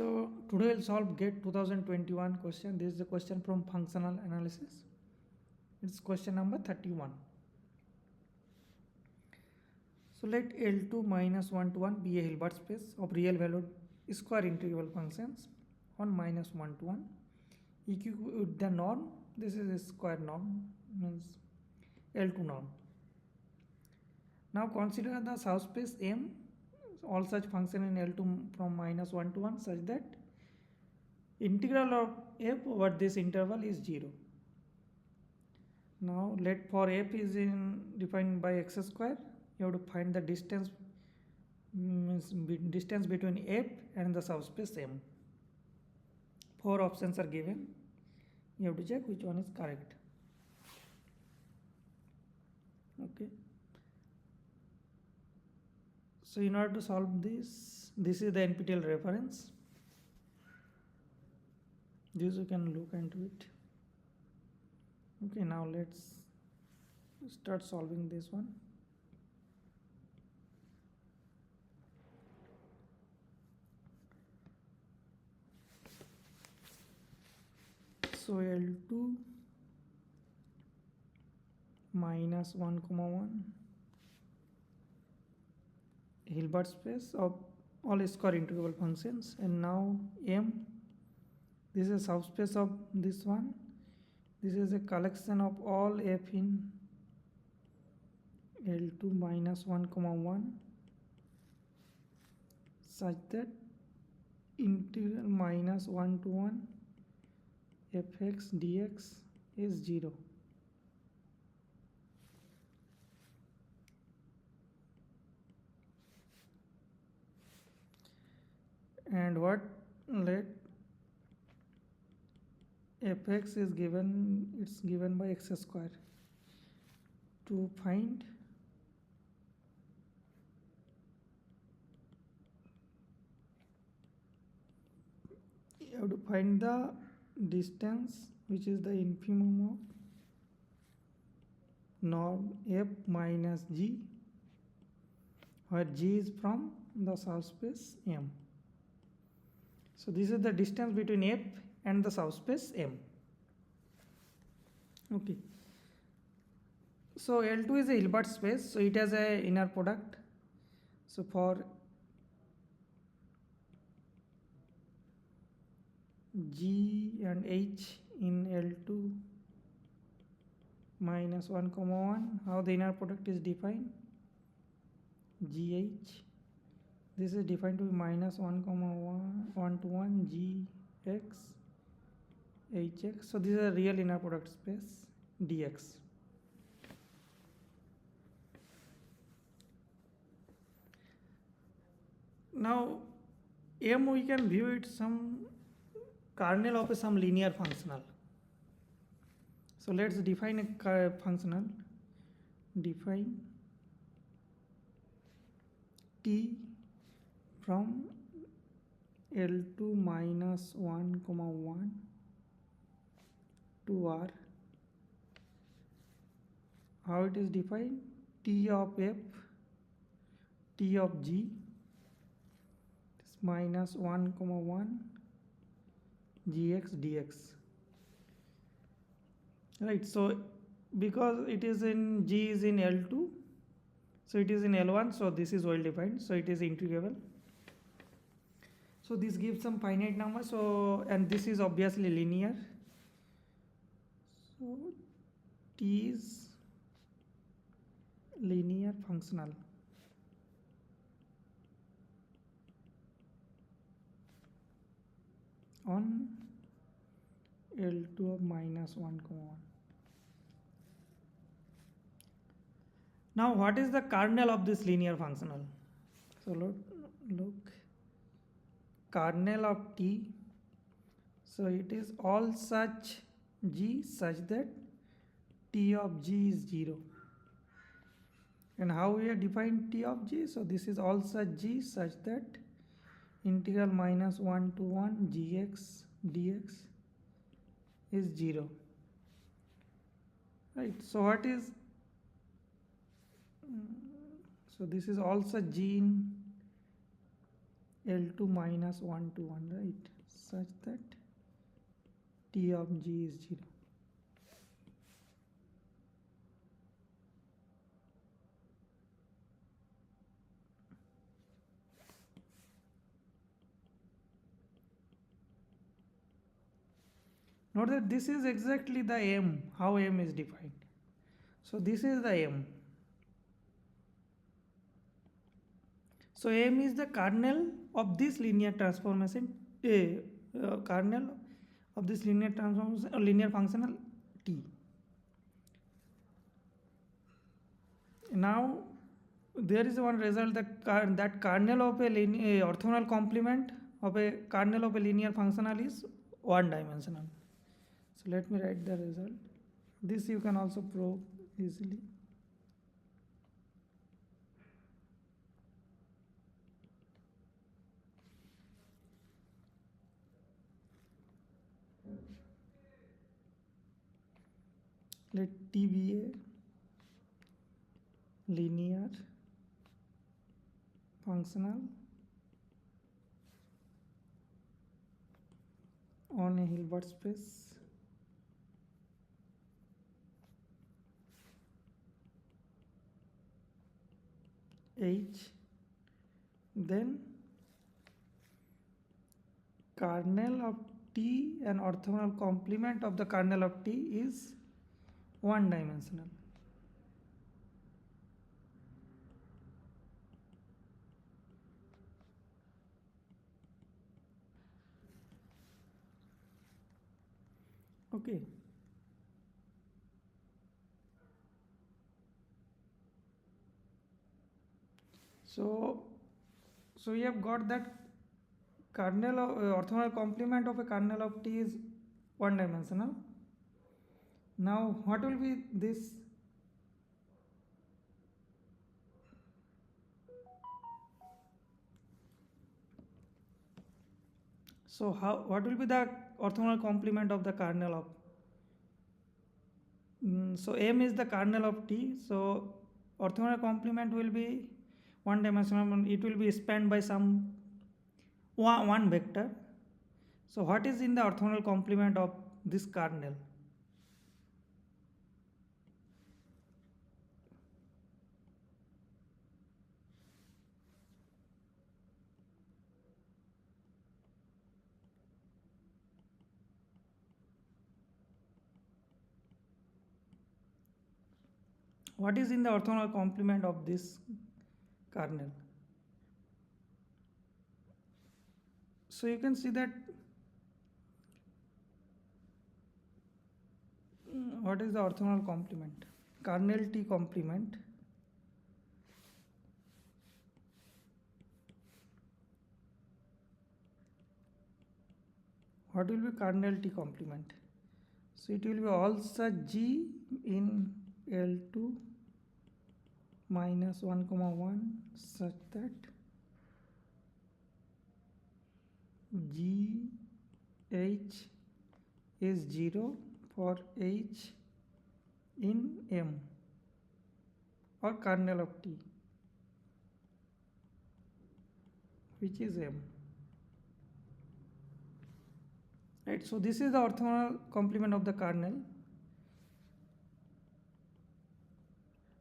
so today we'll solve GATE 2021 question. This is a question from functional analysis. It's question number 31. So let L2 minus 1 to 1 be a Hilbert space of real valued square integral functions on minus 1 to 1. EQ with the norm, this is a square norm, means L2 norm. Now consider the subspace M, all such function in L2 from minus 1 to 1 such that integral of f over this interval is 0. Now let for f is defined by x square, you have to find the distance, distance between f and the subspace M. 4 options are given, you have to check which one is correct. Okay. So in order to solve this is the NPTEL reference. This you can look into it. Okay, now let's start solving this one. So L2 minus 1 comma 1 Hilbert space of all square integrable functions, and now M, this is a subspace of this one. This is a collection of all f in L2 minus 1 comma 1 such that integral minus 1 to 1 fx dx is 0. And what let fx is given, it's given by x square. To find you have to find the distance which is the infimum of norm f minus g, where g is from the subspace M. So this is the distance between f and the subspace M. Okay. So L2 is a Hilbert space, so it has a inner product. So for G and H in L2 minus 1 comma 1, how the inner product is defined? GH, this is defined to be minus 1 comma 1 to 1 GX HX. So this is a real inner product space DX. Now M, we can view it some kernel of some linear functional. So let's define a functional. Define T from L2 minus 1 comma 1 to R. How it is defined? T of f, T of g is minus 1 comma 1 gx dx. Right, so because it is in g is in L2, so it is in L1, so this is well defined, so it is integrable. So this gives some finite number, so and this is obviously linear. So T is linear functional. On L2 of minus 1 comma 1. Now what is the kernel of this linear functional? So look kernel of T, so it is all such g such that T of g is 0. And how we have defined T of g? So this is all such g such that integral minus 1 to 1 gx dx is 0. Right, so what is, so this is also g in L2 minus 1 to 1, right, such that T of G is 0. Note that this is exactly the M, how M is defined. So this is the M. So M is the kernel of this linear transformation, kernel of this linear transformation, linear functional T. Now there is one result that that kernel of a orthogonal complement of a kernel of a linear functional is one dimensional. So let me write the result. This you can also prove easily. Let T be a linear functional on a Hilbert space H, then kernel of T and orthogonal complement of the kernel of T is one dimensional. Okay. So we have got that kernel of orthogonal complement of a kernel of T is one dimensional. Now what will be this? So what will be the orthogonal complement of the kernel of? So M is the kernel of T. So orthogonal complement will be one dimensional. It will be spanned by some one vector. So what is in the orthogonal complement of this kernel? What is in the orthogonal complement of this kernel? So you can see that what is the orthogonal complement? Kernel T complement. What will be kernel T complement? So it will be all such G in L2 minus 1 comma 1 such that G H is 0 for H in M or kernel of T, which is M. Right, so this is the orthogonal complement of the kernel.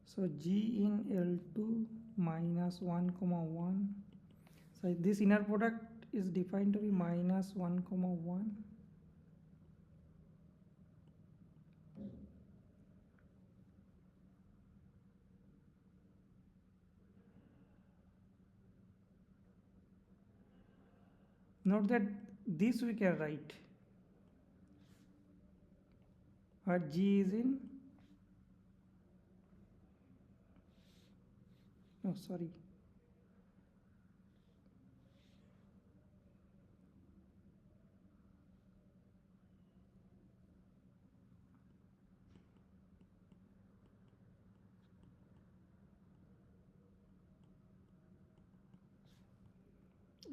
So G in L2 minus 1 comma 1. So this inner product is defined to be minus 1 comma 1. Note that this we can write where G is in, no sorry,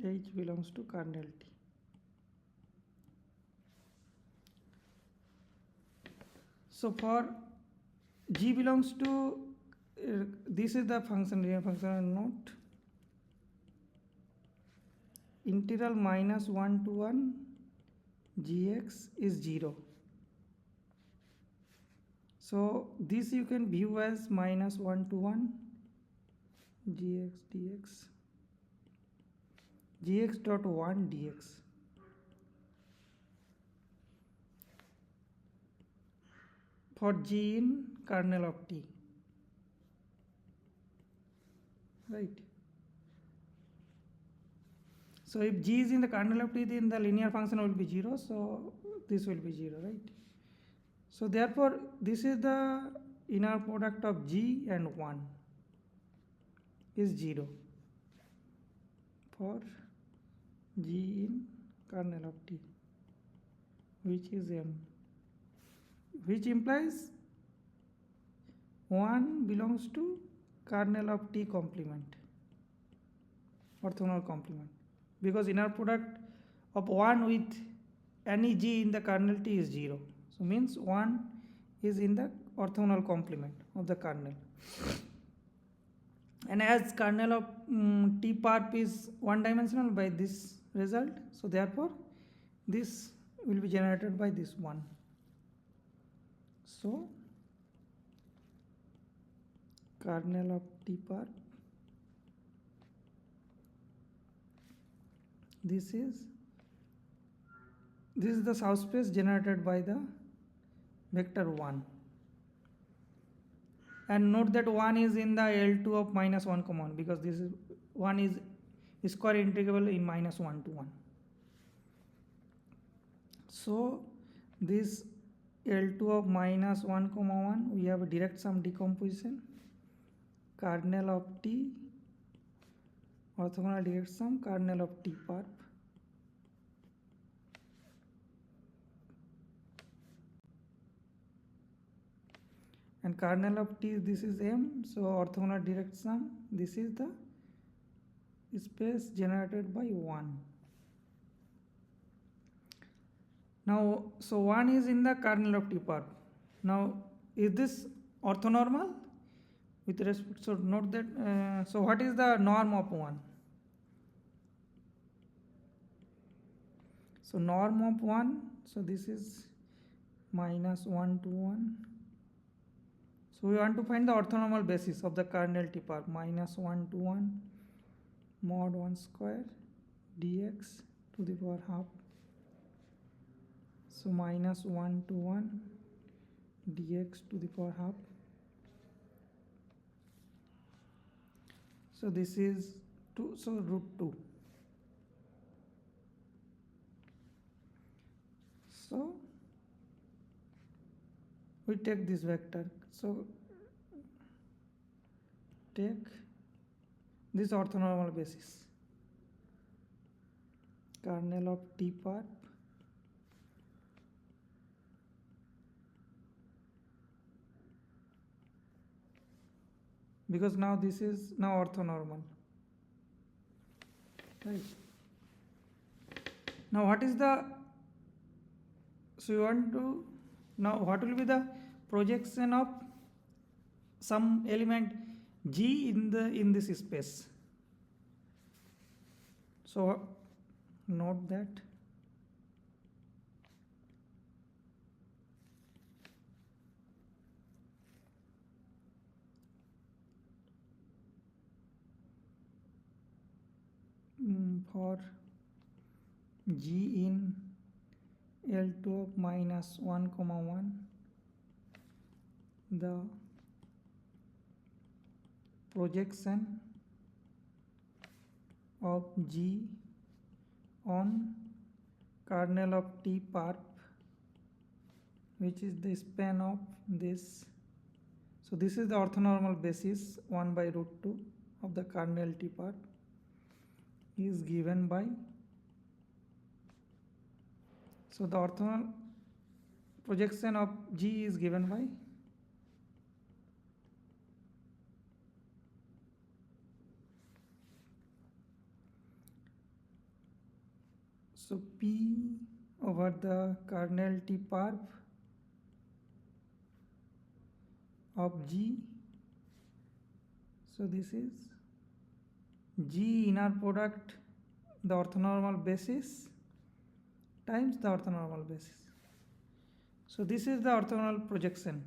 H belongs to kernel T. So for G belongs to this is the function, real function note. integral minus 1 to 1 gx is 0. So this you can view as minus 1 to 1 gx dx, gx dot 1 dx. For g in kernel of t, right? So if g is in the kernel of t, then the linear function will be 0, so this will be 0, right? So therefore this is the inner product of g and 1 is 0 for g in kernel of t, which is m, which implies 1 belongs to kernel of t complement, orthogonal complement, because inner product of 1 with any g in the kernel t is 0. So means 1 is in the orthogonal complement of the kernel. And as kernel of t perp is one dimensional by this result, so therefore this will be generated by this one. So kernel of t perp, this is the subspace generated by the vector 1. And note that 1 is in the L2 of minus 1 comma 1, because this is 1 is square integrable in minus 1 to 1. So this L2 of minus 1 comma 1, we have a direct sum decomposition, kernel of t, orthogonal direct sum, kernel of t perp. And kernel of t, this is m, so orthogonal direct sum, this is the space generated by 1. Now, so 1 is in the kernel of t perp. Now, is this orthonormal? With respect, so note that, so what is the norm of 1? So norm of 1, so this is minus 1 to 1. So we want to find the orthonormal basis of the kernel t perp, minus 1 to 1 mod 1 square dx to the power half. So minus 1 to 1 dx to the power half. So this is 2, so root 2. So we take this vector. So take this orthonormal basis, kernel of t perp because now this is now orthonormal, right? Now what is the, so you want to, now what will be the projection of some element g in this space? So note that for g in L2 of minus 1 comma 1, the projection of g on kernel of t perp, which is the span of this. So this is the orthonormal basis 1 by root 2 of the kernel t perp is given by, so the orthogonal projection of g is given by so p over the kernel t perp of g, so this is g inner product the orthonormal basis times the orthonormal basis. So this is the orthogonal projection.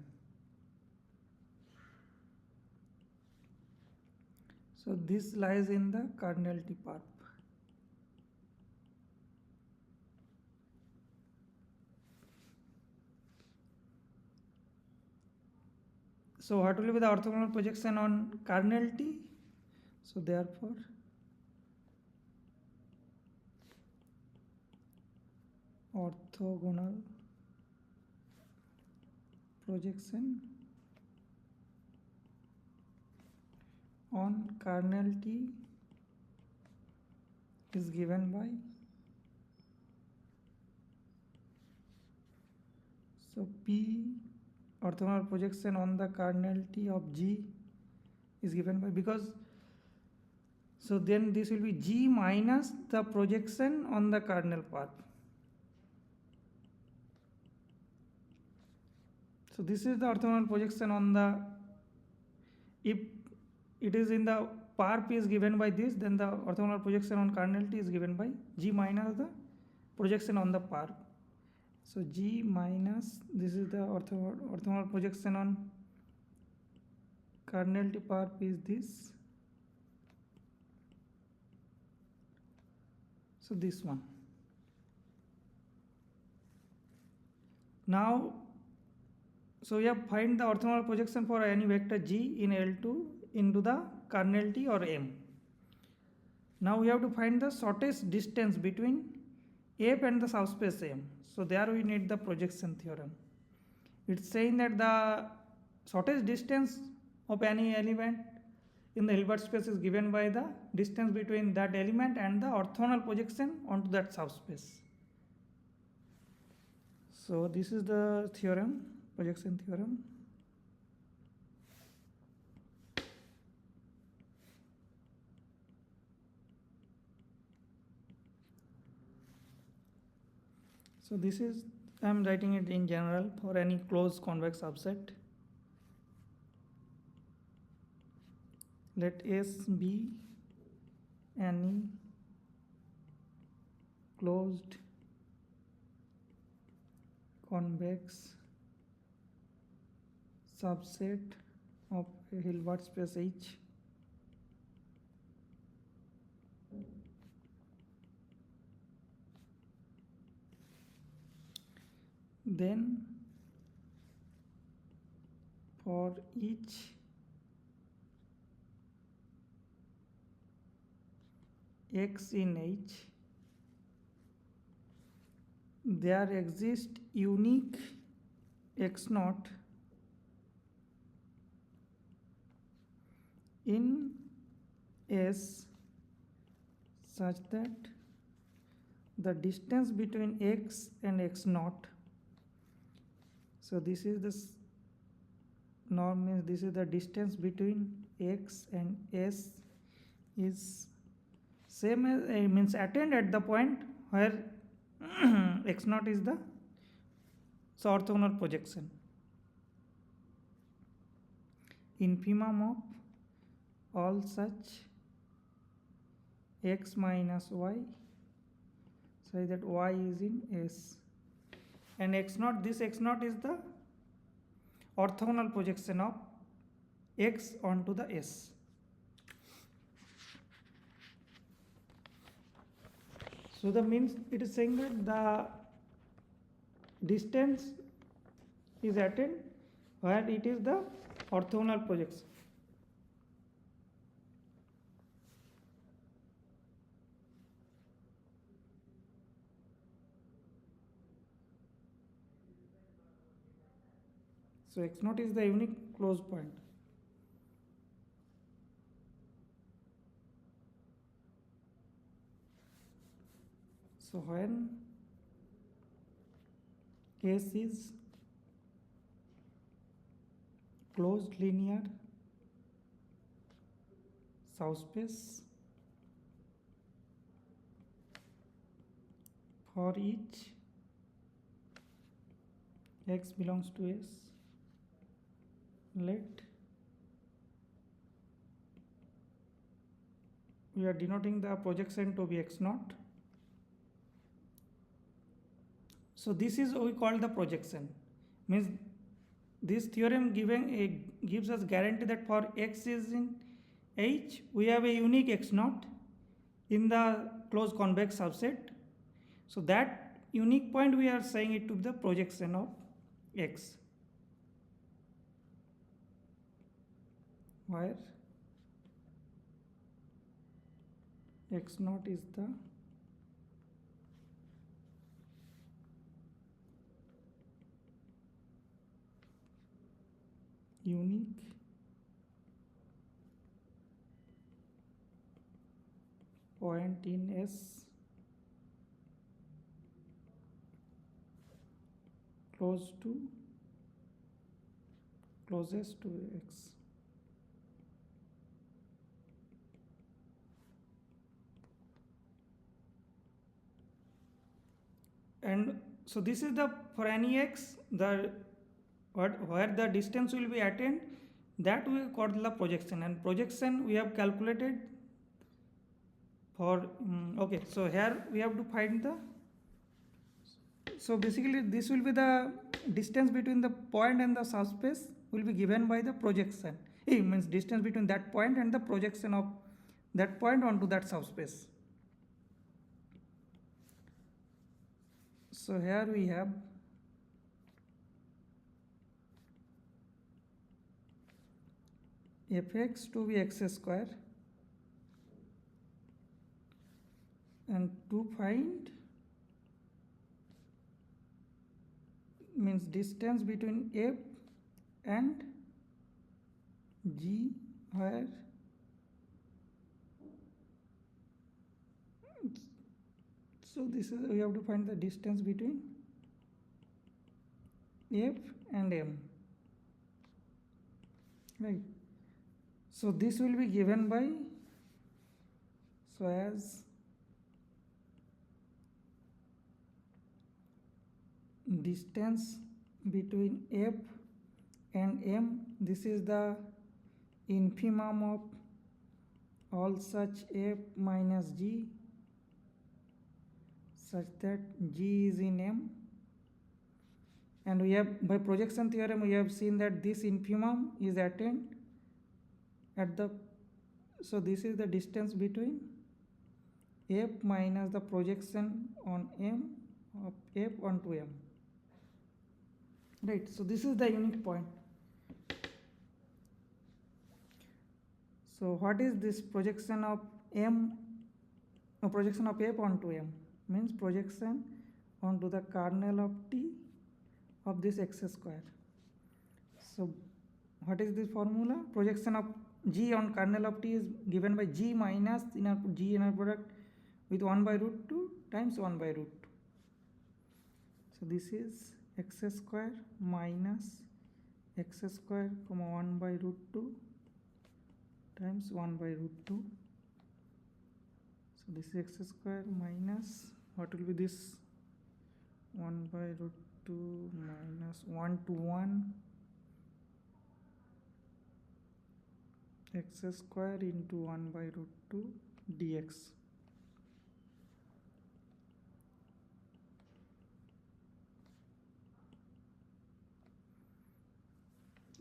So this lies in the cardinality path. So what will be the orthogonal projection on cardinality? So therefore orthogonal projection on cardinality is given by, so P orthogonal projection on the cardinality of G is given by, because so then this will be G minus the projection on the cardinal path. So this is the orthogonal projection on the, if it is in the par P is given by this, then the orthogonal projection on cardinality is given by G minus the projection on the par. So G minus, this is the orthogonal projection on cardinality par P is this. So this one. Now, so we have find the orthogonal projection for any vector G in L2 into the cardinality or M. Now we have to find the shortest distance between F and the subspace M. So there we need the projection theorem. It's saying that the shortest distance of any element in the Hilbert space is given by the distance between that element and the orthogonal projection onto that subspace. So this is the theorem, projection theorem. So this is, I am writing it in general for any closed convex subset. Let S be any closed convex subset of a Hilbert space H. Then for each x in H, there exists unique x naught in S such that the distance between x and x naught, so this is the norm, means this is the distance between x and S is same as means attained at the point where x naught is the orthogonal projection. Infimum of all such x minus y, so that y is in S, and x naught, this x naught is the orthogonal projection of x onto the S. So the means it is saying that the distance is attained where it is the orthogonal projection. So x naught is the unique close point. So when S is closed linear subspace for each x belongs to S, let we are denoting the projection to be x naught. So this is what we call the projection. Means this theorem gives us guarantee that for x is in H, we have a unique x naught in the closed convex subset. So that unique point we are saying it to be the projection of x, where x naught is the unique point in S closest to x. And so this is the for any x, the where the distance will be attained, that we call the projection, and projection we have calculated for okay. So here we have to find the, so basically this will be the distance between the point and the subspace will be given by the projection. It means distance between that point and the projection of that point onto that subspace. So here we have fx to be x square, and to find means distance between f and g, where so this is, we have to find the distance between f and m, right? So this will be given by, so as distance between f and m, this is the infimum of all such f minus g such that g is in m. And we have, by projection theorem, we have seen that this infimum is attained at the, so this is the distance between f minus the projection on m of f onto m, right? So this is the unique point. So what is this projection of m, projection of f onto m? Means projection onto the kernel of T of this x square. So what is this formula? Projection of g on kernel of T is given by g minus g inner product with 1 by root 2 times 1 by root 2. So this is x square minus x square comma 1 by root 2 times 1 by root 2. So this is x square minus, what will be this, 1 by root 2 minus 1 to 1 x square into 1 by root 2 dx.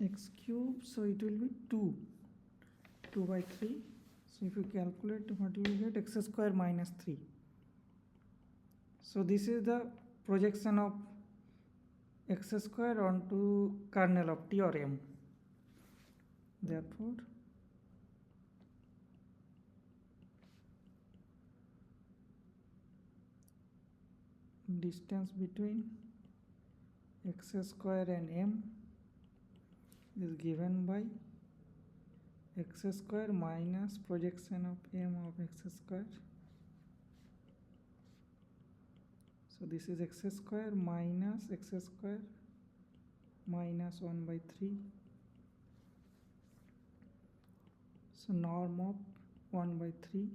X cube, so it will be 2 by 3. So if you calculate, what you will get, x square minus 3. So this is the projection of x square onto kernel of T or M. Therefore distance between x square and m is given by x square minus projection of m of x square. So this is x square minus 1 by 3. So norm of 1 by 3.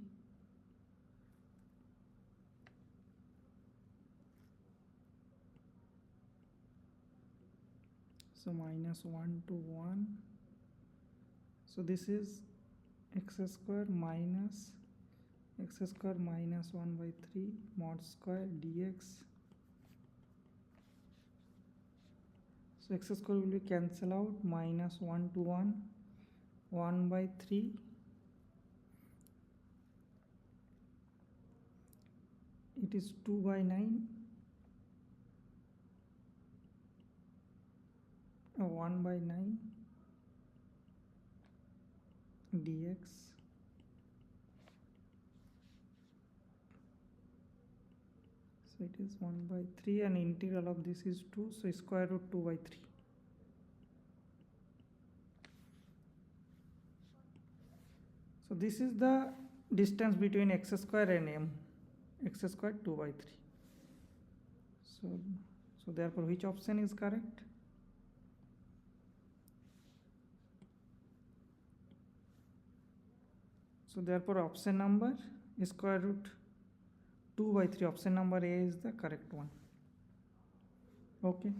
So minus 1 to 1. So this is x square minus x square minus 1 by 3 mod square dx. So x square will be cancel out, minus 1 to 1, 1 by 3, it is 2 by 9, 1 by 9 dx. So it is 1 by 3 and integral of this is 2, so square root 2 by 3. So this is the distance between x square and m, x square 2 by 3. So therefore which option is correct? So therefore option number square root 2 by 3, option number A is the correct one. Okay.